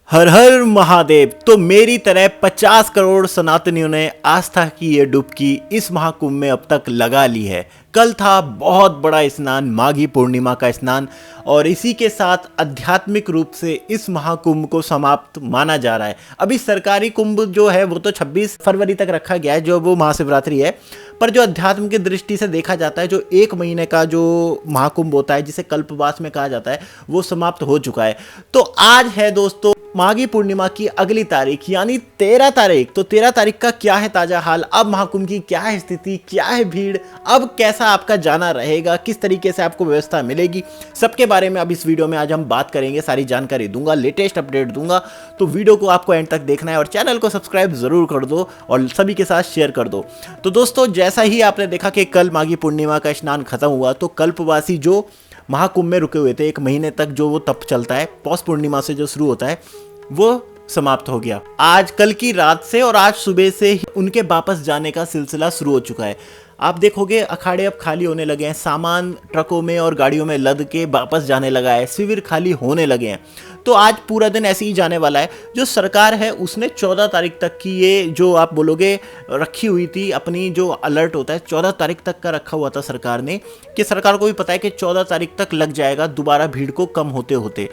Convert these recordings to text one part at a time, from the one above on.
हर हर महादेव। तो मेरी तरह 50 करोड़ सनातनियों ने आस्था की ये डुबकी इस महाकुंभ में अब तक लगा ली है। कल था बहुत बड़ा स्नान, माघी पूर्णिमा का स्नान, और इसी के साथ आध्यात्मिक रूप से इस महाकुंभ को समाप्त माना जा रहा है। अभी सरकारी कुंभ जो है वो तो 26 फरवरी तक रखा गया है, जो वो महाशिवरात्रि है। पर जो अध्यात्म की दृष्टि से देखा जाता है, जो एक महीने का जो महाकुंभ होता है जिसे कल्पवास में कहा जाता है, वो समाप्त हो चुका है। तो आज है दोस्तों माघी पूर्णिमा की अगली तारीख, यानी 13 तारीख। तो 13 तारीख का क्या है ताजा हाल, अब महाकुंभ की क्या है स्थिति, क्या है भीड़, अब कैसा आपका जाना रहेगा, किस तरीके से आपको व्यवस्था मिलेगी, सबके बारे में अब इस वीडियो में आज हम बात करेंगे। सारी जानकारी दूंगा, लेटेस्ट अपडेट दूंगा। तो वीडियो को आपको एंड तक देखना है और चैनल को सब्सक्राइब जरूर कर दो और सभी के साथ शेयर कर दो। तो दोस्तों, जैसा ही आपने देखा कि कल माघी पूर्णिमा का स्नान खत्म हुआ, तो कल्पवासी जो महाकुंभ में रुके हुए थे, एक महीने तक जो वो तप चलता है, पौष पूर्णिमा से जो शुरू होता है, वो समाप्त हो गया। आज कल की रात से और आज सुबह से ही उनके वापस जाने का सिलसिला शुरू हो चुका है। आप देखोगे अखाड़े अब खाली होने लगे हैं, सामान ट्रकों में और गाड़ियों में लद के वापस जाने लगा है, शिविर खाली होने लगे हैं। तो आज पूरा दिन ऐसे ही जाने वाला है। जो सरकार है उसने 14 तारीख तक की ये जो आप बोलोगे रखी हुई थी, अपनी जो अलर्ट होता है 14 तारीख तक का रखा हुआ था सरकार ने, कि सरकार को भी पता है कि 14 तारीख तक लग जाएगा दोबारा भीड़ को कम होते होते।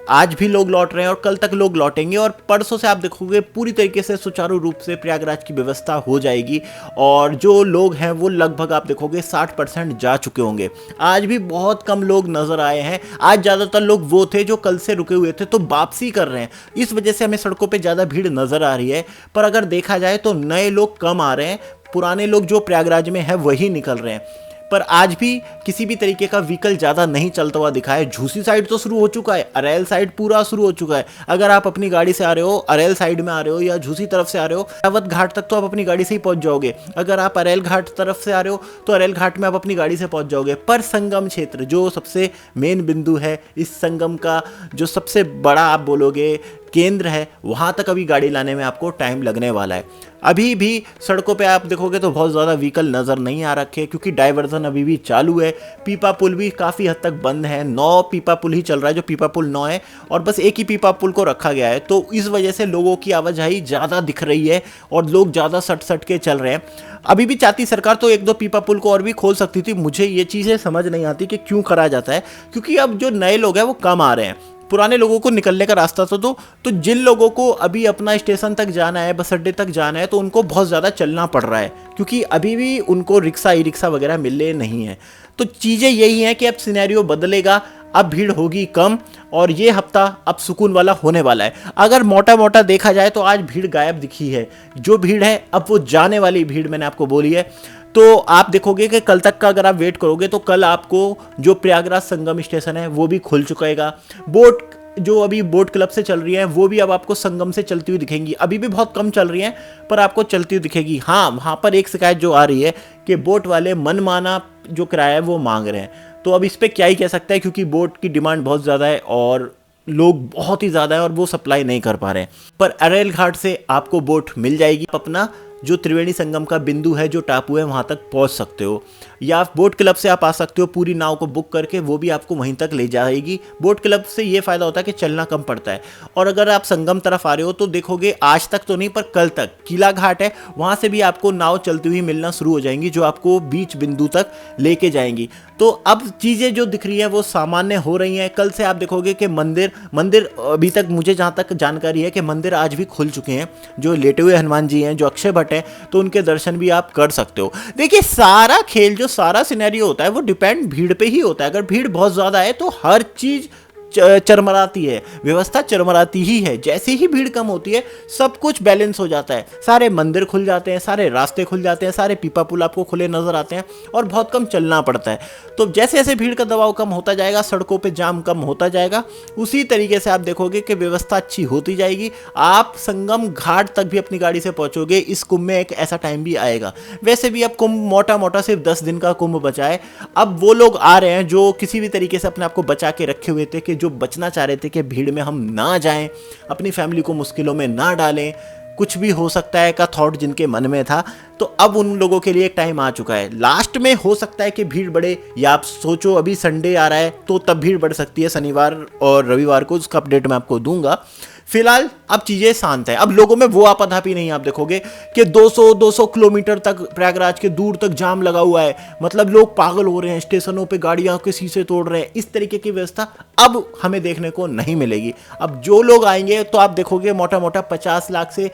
आज भी लोग लौट रहे हैं और कल तक लोग लौटेंगे, और परसों से आप देखोगे पूरी तरीके से सुचारू रूप से प्रयागराज की व्यवस्था हो जाएगी। और जो लोग हैं वो लगभग आप देखोगे 60% जा चुके होंगे। आज भी बहुत कम लोग नजर आए हैं। आज ज़्यादातर लोग वो थे जो कल से रुके हुए थे, तो वापसी कर रहे हैं। इस वजह से हमें सड़कों पर ज़्यादा भीड़ नजर आ रही है। पर अगर देखा जाए तो नए लोग कम आ रहे हैं, पुराने लोग जो प्रयागराज में है वही निकल रहे हैं। पर आज भी किसी भी तरीके का व्हीकल ज़्यादा नहीं चलता हुआ दिखा है। झूसी साइड तो शुरू हो चुका है, अरेल साइड पूरा शुरू हो चुका है। अगर आप अपनी गाड़ी से आ रहे हो, अरेल साइड में आ रहे हो या झूसी तरफ से आ रहे हो, अवध घाट तक तो आप अपनी गाड़ी से ही पहुंच जाओगे। अगर आप अरेल घाट तरफ से आ रहे हो तो अरेल घाट में आप अपनी गाड़ी से पहुंच जाओगे। पर संगम क्षेत्र जो सबसे मेन बिंदु है, इस संगम का जो सबसे बड़ा आप बोलोगे केंद्र है, वहाँ तक अभी गाड़ी लाने में आपको टाइम लगने वाला है। अभी भी सड़कों पे आप देखोगे तो बहुत ज़्यादा व्हीकल नज़र नहीं आ रखे, क्योंकि डाइवर्जन अभी भी चालू है। पीपा पुल भी काफ़ी हद तक बंद है। 9 पीपा पुल ही चल रहा है, जो पीपा पुल 9 है, और बस एक ही पीपा पुल को रखा गया है। तो इस वजह से लोगों की आवाजाही ज़्यादा दिख रही है और लोग ज़्यादा सट सट के चल रहे हैं। अभी भी चाहती सरकार तो 1-2 पीपा पुल को और भी खोल सकती थी। मुझे ये चीज़ें समझ नहीं आती कि क्यों करा जाता है, क्योंकि अब जो नए लोग हैं वो कम आ रहे हैं। पुराने लोगों को निकलने का रास्ता तो दो। तो जिन लोगों को अभी अपना स्टेशन तक जाना है, बस अड्डे तक जाना है, तो उनको बहुत ज़्यादा चलना पड़ रहा है, क्योंकि अभी भी उनको रिक्शा ई रिक्शा वगैरह मिले नहीं है। तो चीज़ें यही हैं कि अब सिनेरियो बदलेगा, अब भीड़ होगी कम, और ये हफ्ता अब सुकून वाला होने वाला है। अगर मोटा मोटा देखा जाए तो आज भीड़ गायब दिखी है। जो भीड़ है अब वो जाने वाली भीड़ मैंने आपको बोली है। तो आप देखोगे कि कल तक का अगर आप वेट करोगे तो कल आपको जो प्रयागराज संगम स्टेशन है वो भी खुल चुकेगा। बोट जो अभी बोट क्लब से चल रही है वो भी अब आपको संगम से चलती हुई दिखेंगी। अभी भी बहुत कम चल रही हैं, पर आपको चलती हुई दिखेगी। हाँ, वहाँ पर एक शिकायत जो आ रही है कि बोट वाले मनमाना जो किराया है वो मांग रहे हैं। तो अब इस पर क्या ही कह सकता है, क्योंकि बोट की डिमांड बहुत ज़्यादा है और लोग बहुत ही ज़्यादा है और वो सप्लाई नहीं कर पा रहे हैं। पर अरेल घाट से आपको बोट मिल जाएगी। अपना जो त्रिवेणी संगम का बिंदु है, जो टापू है, वहाँ तक पहुँच सकते हो, या बोट क्लब से आप आ सकते हो पूरी नाव को बुक करके, वो भी आपको वहीं तक ले जाएगी। बोट क्लब से ये फ़ायदा होता है कि चलना कम पड़ता है। और अगर आप संगम तरफ आ रहे हो तो देखोगे आज तक तो नहीं, पर कल तक किला घाट है, वहाँ से भी आपको नाव चलती हुई मिलना शुरू हो जाएंगी, जो आपको बीच बिंदु तक लेके जाएंगी। तो अब चीज़ें जो दिख रही हैं वो सामान्य हो रही हैं। कल से आप देखोगे कि मंदिर अभी तक मुझे जहाँ तक जानकारी है कि मंदिर आज भी खुल चुके हैं। जो लेटे हुए हनुमान जी हैं, जो अक्षय भट्ट हैं, तो उनके दर्शन भी आप कर सकते हो। देखिए, सारा खेल जो सारा सिनेरियो होता है वो डिपेंड भीड़ पे ही होता है। अगर भीड़ बहुत ज़्यादा है तो हर चीज़ चरमराती है, व्यवस्था चरमराती ही है। जैसे ही भीड़ कम होती है सब कुछ बैलेंस हो जाता है। सारे मंदिर खुल जाते हैं, सारे रास्ते खुल जाते हैं, सारे पीपा पुल आपको खुले नजर आते हैं और बहुत कम चलना पड़ता है। तो जैसे जैसे भीड़ का दबाव कम होता जाएगा, सड़कों पे जाम कम होता जाएगा, उसी तरीके से आप देखोगे कि व्यवस्था अच्छी होती जाएगी। आप संगम घाट तक भी अपनी गाड़ी से पहुंचोगे। इस कुंभ में एक ऐसा टाइम भी आएगा। वैसे भी अब कुंभ मोटा मोटा सिर्फ 10 दिन का कुंभ बचा है। अब वो लोग आ रहे हैं जो किसी भी तरीके से अपने आप को बचा के रखे हुए थे, कि जो बचना चाह रहे थे कि भीड़ में हम ना जाएं, अपनी फैमिली को मुश्किलों में ना डालें, कुछ भी हो सकता है का थॉट जिनके मन में था। तो अब उन लोगों के लिए एक टाइम आ चुका है। लास्ट में हो सकता है कि भीड़ बढ़े, या आप सोचो अभी संडे आ रहा है तो तब भीड़ बढ़ सकती है, शनिवार और रविवार को, उसका अपडेट मैं आपको दूंगा। फिलहाल अब चीजें शांत है, अब लोगों में वो आपाधापी नहीं। आप देखोगे कि 200 किलोमीटर तक प्रयागराज के दूर तक जाम लगा हुआ है, मतलब लोग पागल हो रहे हैं, स्टेशनों पे गाड़ियां के शीशे तोड़ रहे हैं। इस तरीके की व्यवस्था अब हमें देखने को नहीं मिलेगी। अब जो लोग आएंगे तो आप देखोगे मोटा मोटा 50 लाख से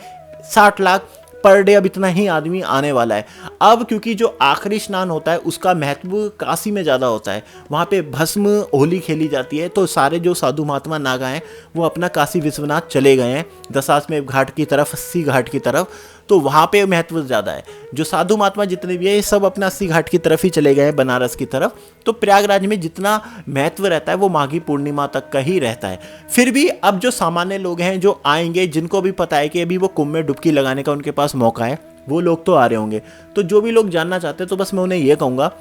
60 लाख पर डे, अब इतना ही आदमी आने वाला है। अब क्योंकि जो आखिरी स्नान होता है उसका महत्व काशी में ज़्यादा होता है, वहाँ पे भस्म होली खेली जाती है, तो सारे जो साधु महात्मा नागा हैं वो अपना काशी विश्वनाथ चले गए हैं, दशाश्वमेध घाट की तरफ, 80 घाट की तरफ, तो वहाँ पे महत्व ज़्यादा है। जो साधु महात्मा जितने भी है ये सब अपना 80 घाट की तरफ ही चले गए हैं, बनारस की तरफ। तो प्रयागराज में जितना महत्व रहता है वो माघी पूर्णिमा तक का ही रहता है। फिर भी अब जो सामान्य लोग हैं जो आएंगे, जिनको भी पता है कि अभी वो कुंभ में डुबकी लगाने का उनके पास मौका है, वो लोग तो आ रहे होंगे। तो जो भी लोग जानना चाहते हैं तो बस मैं उन्हें ये कहूँगा,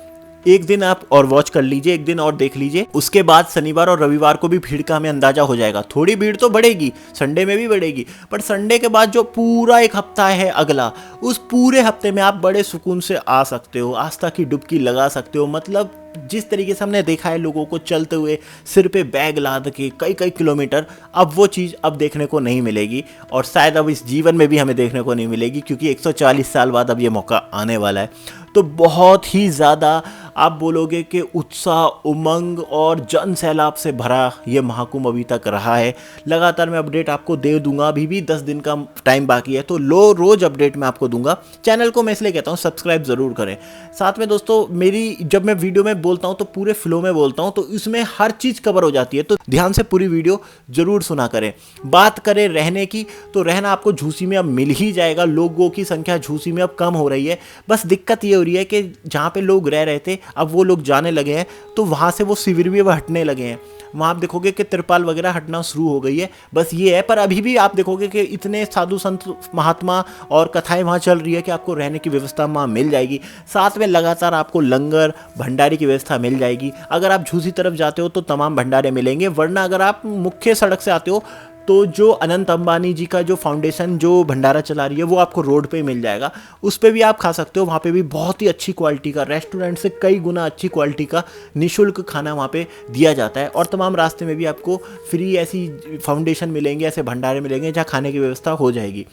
एक दिन आप और वॉच कर लीजिए, एक दिन और देख लीजिए, उसके बाद शनिवार और रविवार को भी भीड़ का हमें अंदाजा हो जाएगा। थोड़ी भीड़ तो बढ़ेगी, संडे में भी बढ़ेगी, पर संडे के बाद जो पूरा एक हफ्ता है अगला, उस पूरे हफ्ते में आप बड़े सुकून से आ सकते हो, आस्था की डुबकी लगा सकते हो। मतलब जिस तरीके से हमने देखा है लोगों को चलते हुए सिर पे बैग लाद के कई कई किलोमीटर, अब वो चीज़ अब देखने को नहीं मिलेगी, और शायद अब इस जीवन में भी हमें देखने को नहीं मिलेगी, क्योंकि 140 साल बाद अब ये मौका आने वाला है। तो बहुत ही ज़्यादा आप बोलोगे कि उत्साह, उमंग और जन सैलाब से भरा ये महाकुंभ अभी तक रहा है। लगातार मैं अपडेट आपको दे दूंगा, अभी भी 10 दिन का टाइम बाकी है, तो रोज़ अपडेट मैं आपको दूंगा। चैनल को मैं इसलिए कहता हूँ सब्सक्राइब ज़रूर करें। साथ में दोस्तों, मेरी जब मैं वीडियो में बोलता हूँ तो पूरे फ्लो में बोलता हूँ, तो इसमें हर चीज़ कवर हो जाती है, तो ध्यान से पूरी वीडियो ज़रूर सुना करें। बात करें रहने की, तो रहना आपको झूसी में अब मिल ही जाएगा। लोगों की संख्या झूसी में अब कम हो रही है, बस दिक्कत ये हो रही है कि जहाँ पे लोग रह रहे थे अब वो लोग जाने लगे हैं, तो वहाँ से वो शिविर भी हटने लगे हैं। वहाँ आप देखोगे कि तिरपाल वगैरह हटना शुरू हो गई है, बस ये है। पर अभी भी आप देखोगे कि इतने साधु संत महात्मा और कथाएं वहाँ चल रही है कि आपको रहने की व्यवस्था वहाँ मिल जाएगी। साथ में लगातार आपको लंगर भंडारे की व्यवस्था मिल जाएगी। अगर आप झूसी तरफ जाते हो तो तमाम भंडारे मिलेंगे, वरना अगर आप मुख्य सड़क से आते हो तो जो अनंत अंबानी जी का जो फाउंडेशन जो भंडारा चला रही है वो आपको रोड पे मिल जाएगा, उस पर भी आप खा सकते हो। वहाँ पे भी बहुत ही अच्छी क्वालिटी का, रेस्टोरेंट से कई गुना अच्छी क्वालिटी का निःशुल्क खाना वहाँ पे दिया जाता है, और तमाम रास्ते में भी आपको फ्री ऐसी फाउंडेशन मिलेंगे, ऐसे भंडारे मिलेंगे जहाँ खाने की व्यवस्था हो जाएगी।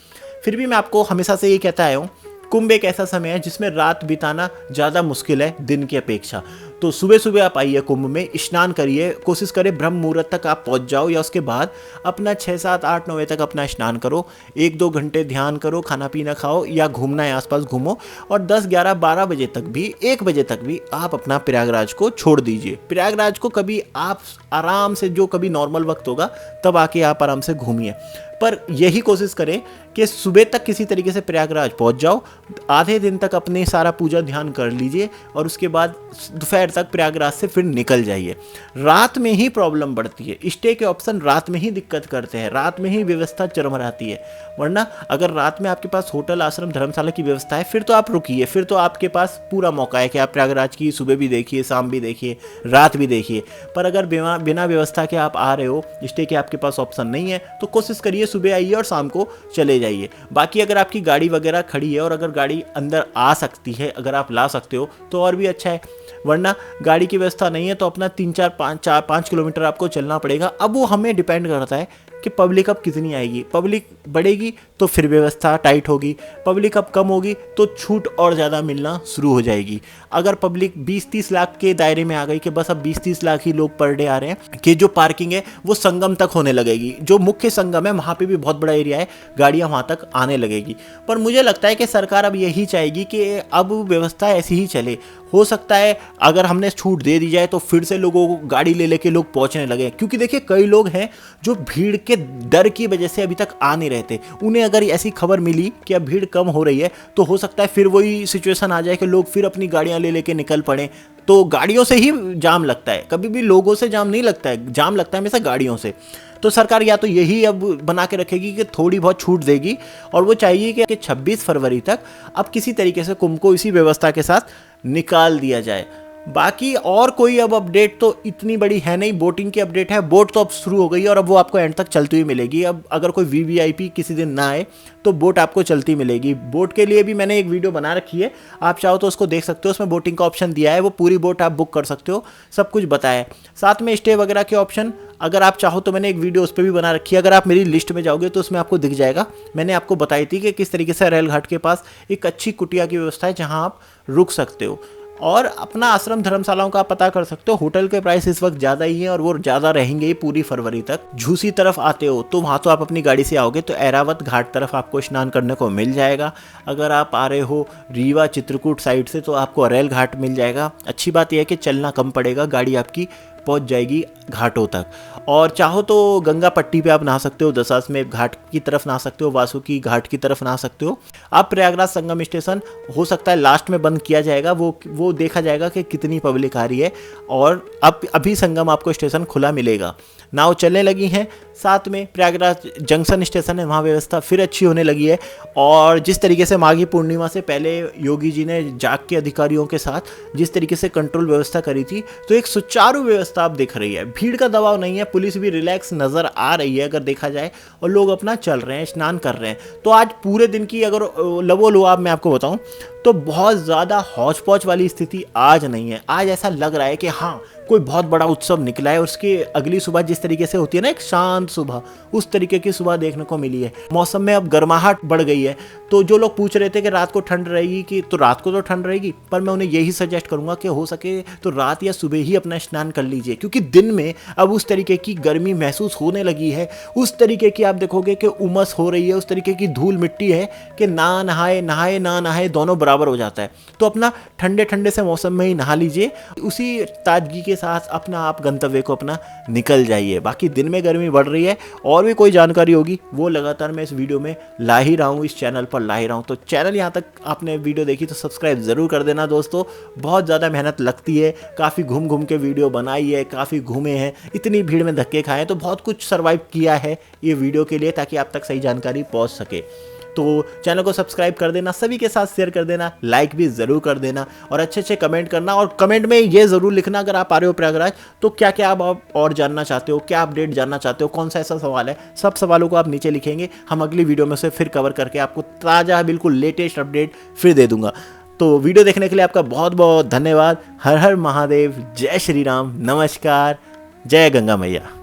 फिर भी मैं आपको हमेशा से ये कहता आया हूँ, कुंभ एक ऐसा समय है जिसमें रात बिताना ज़्यादा मुश्किल है दिन की अपेक्षा। तो सुबह सुबह आप आइए कुंभ में, स्नान करिए, कोशिश करें ब्रह्म मुहूर्त तक आप पहुंच जाओ, या उसके बाद अपना 6, 7, 8, 9 बजे तक अपना स्नान करो, 1-2 घंटे ध्यान करो, खाना पीना खाओ या घूमना है आसपास घूमो, और 10, 11, 12 बजे तक भी, 1 बजे तक भी आप अपना प्रयागराज को छोड़ दीजिए। प्रयागराज को कभी आप आराम से, जो कभी नॉर्मल वक्त होगा तब आके आप आराम से घूमिए, पर यही कोशिश करें कि सुबह तक किसी तरीके से प्रयागराज पहुंच जाओ, आधे दिन तक अपने सारा पूजा ध्यान कर लीजिए, और उसके बाद दोपहर तक प्रयागराज से फिर निकल जाइए। रात में ही प्रॉब्लम बढ़ती है, स्टे के ऑप्शन रात में ही दिक्कत करते हैं, रात में ही व्यवस्था चरमराती है। वरना अगर रात में आपके पास होटल, आश्रम, धर्मशाला की व्यवस्था है फिर तो आप रुकिए, फिर तो आपके पास पूरा मौका है कि आप प्रयागराज की सुबह भी देखिए, शाम भी देखिए, रात भी देखिए। पर अगर बिना व्यवस्था के आप आ रहे हो, स्टे के आपके पास ऑप्शन नहीं है, तो कोशिश करिए सुबह आइए और शाम को चले जाइए। बाकी अगर आपकी गाड़ी वगैरह खड़ी है और अगर गाड़ी अंदर आ सकती है, अगर आप ला सकते हो तो और भी अच्छा है, वरना गाड़ी की व्यवस्था नहीं है तो अपना 3-4-5 किलोमीटर आपको चलना पड़ेगा। अब वो हमें डिपेंड करता है कि पब्लिक अब कितनी आएगी। पब्लिक बढ़ेगी तो फिर व्यवस्था टाइट होगी, पब्लिक अब कम होगी तो छूट और ज़्यादा मिलना शुरू हो जाएगी। अगर पब्लिक 20-30 लाख के दायरे में आ गई कि बस अब 20-30 लाख ही लोग पर डे आ रहे हैं, कि जो पार्किंग है वो संगम तक होने लगेगी, जो मुख्य संगम है वहाँ पे भी बहुत बड़ा एरिया है, गाड़ियाँ वहाँ तक आने लगेगी। पर मुझे लगता है कि सरकार अब यही चाहेगी कि अब व्यवस्था ऐसी ही चले। हो सकता है अगर हमने छूट दे दी जाए तो फिर से लोगों को गाड़ी ले लेके लोग पहुंचने लगे, क्योंकि देखिए कई लोग हैं जो भीड़ के डर की वजह से अभी तक आ नहीं रहे थे। उन्हें अगर ऐसी खबर मिली कि अब भीड़ कम हो रही है तो हो सकता है फिर वही सिचुएशन आ जाए कि लोग फिर अपनी गाड़ियां ले लेके निकल पड़े। तो गाड़ियों से ही जाम लगता है, कभी भी लोगों से जाम नहीं लगता है, जाम लगता है हमेशा गाड़ियों से। तो सरकार या तो यही अब बना के रखेगी कि थोड़ी बहुत छूट देगी, और वो चाहिए कि 26 फरवरी तक अब किसी तरीके से कुंभ को इसी व्यवस्था के साथ निकाल दिया जाए। बाकी और कोई अब अपडेट तो इतनी बड़ी है नहीं। बोटिंग की अपडेट है, बोट तो अब शुरू हो गई है और अब वो आपको एंड तक चलती हुई मिलेगी। अब अगर कोई वीवीआईपी किसी दिन ना आए तो बोट आपको चलती मिलेगी। बोट के लिए भी मैंने एक वीडियो बना रखी है, आप चाहो तो उसको देख सकते हो, उसमें बोटिंग का ऑप्शन दिया है, वो पूरी बोट आप बुक कर सकते हो, सब कुछ बताया है। साथ में स्टे वगैरह के ऑप्शन अगर आप चाहो तो मैंने एक वीडियो उस पर भी बना रखी है, अगर आप मेरी लिस्ट में जाओगे तो उसमें आपको दिख जाएगा। मैंने आपको बताई थी कि किस तरीके से रेलघाट के पास एक अच्छी कुटिया की व्यवस्था है जहां आप रुक सकते हो और अपना आश्रम धर्मशालाओं का पता कर सकते हो। होटल के प्राइस इस वक्त ज़्यादा ही हैं और वो ज़्यादा रहेंगे ही पूरी फरवरी तक। झूसी तरफ आते हो तो वहाँ तो आप अपनी गाड़ी से आओगे तो ऐरावत घाट तरफ आपको स्नान करने को मिल जाएगा। अगर आप आ रहे हो रीवा चित्रकूट साइड से तो आपको अरेल घाट मिल जाएगा। अच्छी बात यह है कि चलना कम पड़ेगा, गाड़ी आपकी पहुंच जाएगी घाटों तक। और चाहो तो गंगा पट्टी पे आप नहा सकते हो, दशाश्वमेध घाट की तरफ नहा सकते हो, वासुकी घाट की तरफ नहा सकते हो। अब प्रयागराज संगम स्टेशन हो सकता है लास्ट में बंद किया जाएगा, वो देखा जाएगा कि कितनी पब्लिक आ रही है। और अब अभी संगम आपको स्टेशन खुला मिलेगा, नाव चलने लगी हैं। साथ में प्रयागराज जंक्शन स्टेशन है, वहाँ व्यवस्था फिर अच्छी होने लगी है। और जिस तरीके से माघी पूर्णिमा से पहले योगी जी ने जाग के अधिकारियों के साथ जिस तरीके से कंट्रोल व्यवस्था करी थी, तो एक सुचारू व्यवस्था आप दिख रही है। भीड़ का दबाव नहीं है, पुलिस भी रिलैक्स नज़र आ रही है अगर देखा जाए, और लोग अपना चल रहे हैं, स्नान कर रहे हैं। तो आज पूरे दिन की अगर लबोलुआब मैं आपको बताऊं तो बहुत ज़्यादा हौच पौच वाली स्थिति आज नहीं है। आज ऐसा लग रहा है कि हाँ कोई बहुत बड़ा उत्सव निकला है। उसकी अगली सुबह जिस तरीके से होती है ना एक शांत सुबह, उस तरीके की सुबह देखने को मिली है। मौसम में अब गर्माहट बढ़ गई है। तो जो लोग पूछ रहे थे कि रात को ठंड रहेगी कि, तो रात को तो ठंड रहेगी, पर मैं उन्हें यही सजेस्ट करूंगा कि हो सके तो रात या सुबह ही अपना स्नान कर लीजिए, क्योंकि दिन में अब उस तरीके की गर्मी महसूस होने लगी है। उस तरीके की आप देखोगे कि उमस हो रही है, उस तरीके की धूल मिट्टी है कि ना नहाए ना नहाए दोनों बराबर हो जाता है। तो अपना ठंडे ठंडे से मौसम में ही नहा लीजिए, उसी ताजगी के साथ अपना आप गंतव्य को अपना निकल जाइए। बाकी दिन में गर्मी बढ़ रही है, और भी कोई जानकारी होगी वो लगातार मैं इस वीडियो में ला ही रहा हूँ, इस चैनल पर ला ही रहा हूँ। तो चैनल यहाँ तक आपने वीडियो देखी तो सब्सक्राइब ज़रूर कर देना दोस्तों। बहुत ज़्यादा मेहनत लगती है, काफ़ी घूम घूम के वीडियो बनाई है, काफ़ी घूमे हैं, इतनी भीड़ में धक्के खाए, तो बहुत कुछ सर्वाइव किया है ये वीडियो के लिए ताकि आप तक सही जानकारी पहुँच सके। तो चैनल को सब्सक्राइब कर देना, सभी के साथ शेयर कर देना, लाइक भी ज़रूर कर देना, और अच्छे अच्छे कमेंट करना। और कमेंट में ये ज़रूर लिखना अगर आप आ रहे हो प्रयागराज तो क्या क्या आप और जानना चाहते हो, क्या अपडेट जानना चाहते हो, कौन सा ऐसा सवाल है। सब सवालों को आप नीचे लिखेंगे, हम अगली वीडियो में से फिर कवर करके आपको ताज़ा बिल्कुल लेटेस्ट अपडेट फिर दे दूंगा। तो वीडियो देखने के लिए आपका बहुत बहुत धन्यवाद। हर हर महादेव, जय श्री राम, नमस्कार, जय गंगा मैया।